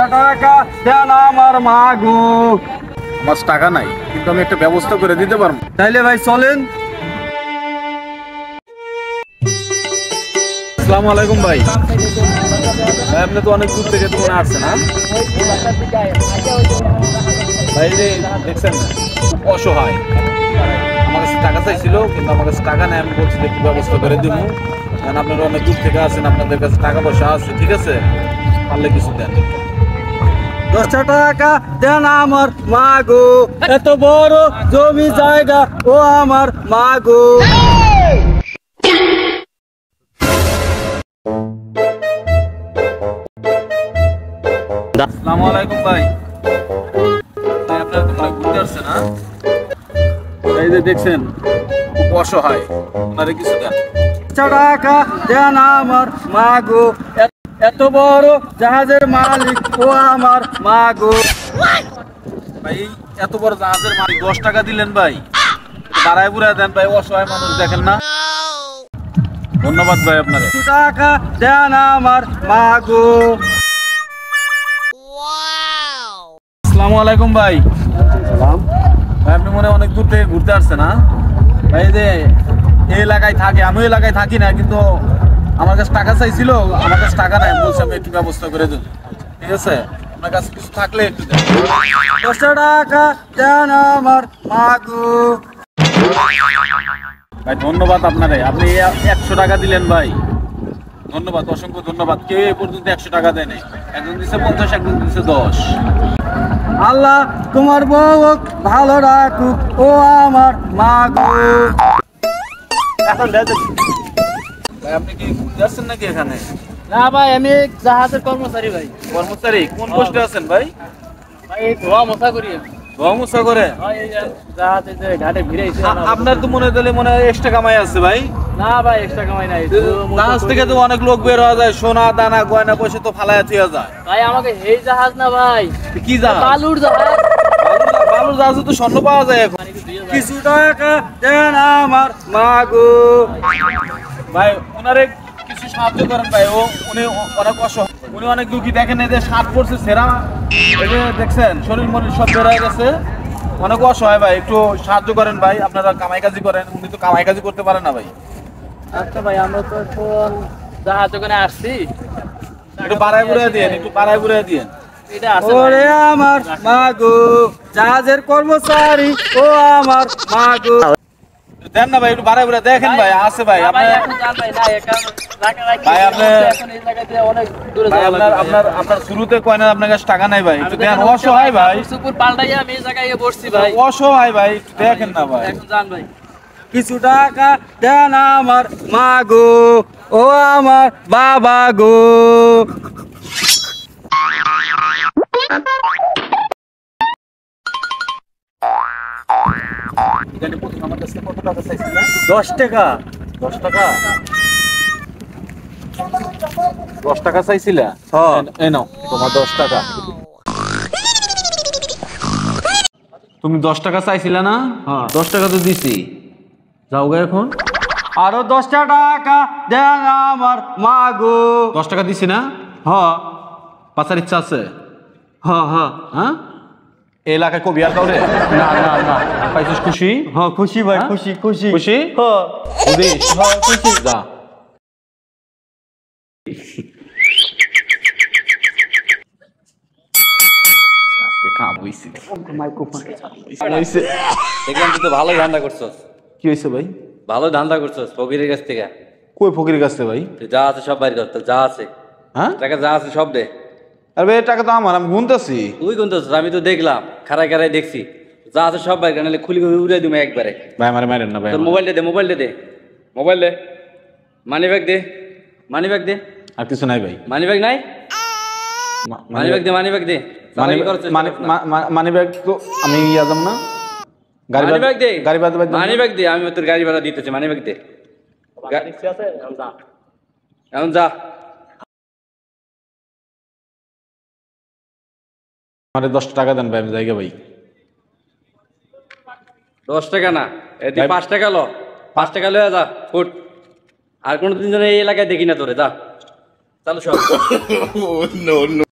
টাকা দেন আমার মাগো। আমার টাকা নাই, কিন্তু আমি একটা ব্যবস্থা করে দিতে পারবো। তাইলে ভাই চলেন। আসসালামু আলাইকুম ভাই। ভাই আপনি তো অনেক দূর থেকে মনে আসছেন, হ্যাঁ ভাই? যে দেখছেন না, খুব অসহায়। আমার কাছে টাকা চাইছিল, কিন্তু আমার কাছে টাকা নেই। আমি বলছি একটু ব্যবস্থা করে দিব, কারণ আপনারা অনেক দূর থেকে আসেন, আপনাদের কাছে টাকা পয়সা আছে, ঠিক আছে? পারলে কিছু দেন। 10 টাকা দেন আমার মাগো, এত বড় জমি জায়গা ও আমার মাগো। আসসালামু আলাইকুম ভাই। ভাই আপনারা তো মনে ঘুরতে আসছেন, হ্যাঁ? এই যে দেখছেন, খুব অসহায়, ওনারে কিছু দেন। টাকা দেন আমার মাগো, এত বড় জাহাজের মালিক ও আমার মাগো। ভাই এত বড় জাহাজের মালিক 10 টাকা দিলেন ভাই, বাড়ায় বুড়ায় দেন ভাই, অসহায় মানুষ দেখেন না। ধন্যবাদ ভাই আপনারে। টাকা দেন আমার মাগো। আসসালামু আলাইকুম ভাই। ভাই আপনি মনে হয় অনেক দূর থেকে ঘুরতে আসছেন, হ্যাঁ ভাই? যে এই এলাকায় থাকে, আমি ওই এলাকায় থাকি না, কিন্তু আমার কাছে টাকা চাইছিল, আমার কাছে টাকা নাই। বলছি আমি একটু ব্যবস্থা করে দেব, ঠিক আছে? আপনার কাছে কিছু থাকলে একটু দেন। 10 টাকা দেন আমার মাগো। ভাই ধন্যবাদ আপনারে, আপনি 100 টাকা দিলেন ভাই, ধন্যবাদ, অসংখ্য ধন্যবাদ। কেউ এ পর্যন্ত 100 টাকা দেয় নাই, একজন দিচ্ছে 50, একজন দিচ্ছে 10। আল্লাহ তোমার বউ ভালো রাখুক ও আমার মাগো। এখন ভাই আপনি কি ঘুরতে আসছেন নাকি এখানে? না ভাই, আমি জাহাজের কর্মচারী ভাই। কর্মচারী? কোন পোস্টে আছেন ভাই? ভাই এই ধোয়া মোছা করি আমি। গমুসা করে? ভাই এই যে জাহাজে যে ঘাটে ভিড়াইছে। আপনার তো মনে হলে মনে হয় এক্সট্রা কামাই আছে ভাই। না ভাই, এক্সট্রা কামাই নাই। জাহাজ থেকে তো অনেক লোক বের হওয়া যায়, সোনা দানা গয়না পয়সা তো ফালাইয়া থিয়া যায়। ভাই আমাকে এই জাহাজ না ভাই, কি জাহাজ? বালুর জাহাজ। বালুর জাহাজে তো স্বর্ণ পাওয়া যায় এখন। কিছু টাকা দেন আমার মাগো। ভাই ওনারে কিছু সাহায্য করেন ভাই, উনি অনেক অসহায়, উনি অনেক দুঃখী। দেখেন এই যে শার্ট পরছে ছেঁড়া, এই যে দেখছেন শরীর মরির সব বের হয়ে গেছে, অনেক অসহায় ভাই। একটু সাহায্য করেন ভাই, আপনারা কামাই কাজি করেন, উনি তো কামাই কাজি করতে পারেন না ভাই। আচ্ছা ভাই, আমরা তো এখন জাহাজ ওখানে আসছি, একটু বাড়ায় বুড়ায় দিয়েন, একটু বাড়ায় বুড়ায় দিয়েন। এটা আছে ওরে আমার মাগো, জাহাজের কর্মচারী ও আমার মাগো। দেন না ভাই, একটু বাড়ায় বুড়ায় দেখেন ভাই, আছে ভাই। ভাই আপনার এখন যান ভাই, না এখন রাখা রাখি। ভাই, আপনি- এখন এই জায়গা দিয়ে অনেক দূরে ভাই, যাওয়া লাগবে। আপনার শুরুতে কয় না আপনার কাছে টাকা নাই ভাই, একটু দেন। অসহায় ভাই, সুপুর পাল্টাইয়া আমি এই জায়গায় বসছি ভাই। অসহায় ভাই, একটু দেখেন না ভাই। এখন যান ভাই। কিছু টাকা দেন আমার মাগো ও আমার বাবা গো। এখানে প্রথম আমার কাছে কত টাকা চাইছিলেন? 10 টাকা। 10 টাকা? 10 টাকা চাইছিলা? হ্যাঁ। এই নাও তোমার 10 টাকা। তুমি 10 টাকা চাইছিলা না? হ্যাঁ। 10 টাকা তো দিছি, যাও গা এখন। আরো 10 টাকা দেন আমার মাগো। 10 টাকা দিছি না? হ্যাঁ পাচার ইচ্ছা আছে? হ্যাঁ হ্যাঁ হ্যাঁ, এই এলাকায় কবি আর কাউরে? না না না। পাইছিস খুশি? হ্যাঁ খুশি ভাই, হ্যাঁ? খুশি খুশি খুশি? হ্যাঁ বুঝিস? হ্যাঁ খুশি। যা। দেখলাম তুই তো ভালোই ধান্দা করছস। কি হয়েছে ভাই? ভালো ধান্দা করছস ফকিরের কাছ থেকে। কই ফকিরের কাছ থেকে ভাই? তুই যা আছে সব বাড়ি ধর, যা আছে হ্যাঁ? টাকা যা আছে সব দে। আরে ভাই টাকা তো আমার, আমি গুনতেছি। তুই কোন দোষ? আমি তো দেখলাম, খাড়াই খাড়াই দেখছি। যা আছে সব বাড়ি, নাহলে খুলি উড়ে দিবো একবারে। ভাই আমার মারেন না ভাই। তোর মোবাইলটা দে, মোবাইলটা দে, মোবাইল দে, মানি ব্যাগ দে, মানি ব্যাগ দে। আর কিছু নাই ভাই। মানি ব্যাগ নাই? মানি ব্যাগ দে, মানি ব্যাগ দে। মানি ব্যাগ তো আমি যাম না। মানি ব্যাগ দে, গাড়ি ভাড়া মানি ব্যাগ দে। আমি তোর গাড়ি ভাড়া দিতেছি, মানি ব্যাগ দে। এখন যা। আমারে 10 টাকা দেন ভাই, আমি যাইগা ভাই। 10 টাকা না, তুই ভাই- 5 টাকা লো। 5 টাকা লয়ে যা, ফুট। আর কোনোদিন যেন এই এলাকায় দেখি না তোরে, যা। চালু সব।